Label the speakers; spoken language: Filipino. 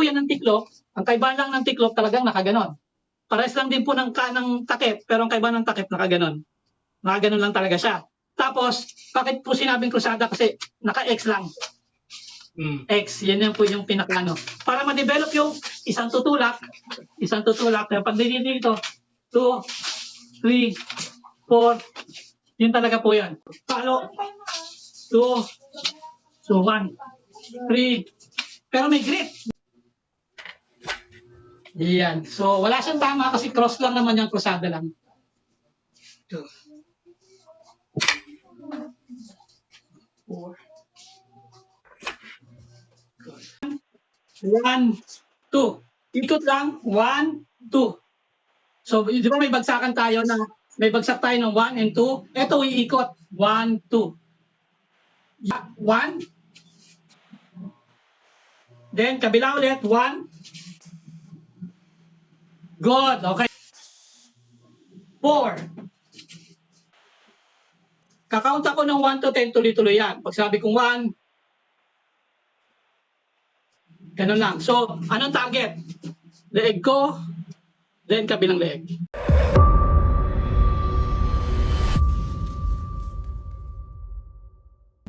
Speaker 1: po yan ng tiklop. Ang kaibahan lang ng tiklop talagang nakaganon. Pares lang din po ng takip, pero ang kaibahan ng takip nakaganon. Nakaganon lang talaga siya. Tapos, bakit po sinabing krusada? Kasi naka-X lang. X, yan po yung pinakano. Para ma-develop yung isang tutulak, kaya pag dito, 2, 3, 4, yun talaga po yan. Palo, 2, so 1, 3, pero may grip. Yan. So, wala siyang tama kasi cross lang naman yung krusada lang. 2, 4, 1, 2. Ikot lang, 1, 2. So, di ba may bagsakan tayo na may bagsak tayo ng 1 and 2? Ito, iikot. 1, 2. 1. Then, kabila ulit. 1. Good. Okay. 4. Kakount ako ng 1 to 10, tuloy-tuloy yan. Pag sabi kong 1, ganun lang. So, anong target? Leeg ko, then kabilang leeg.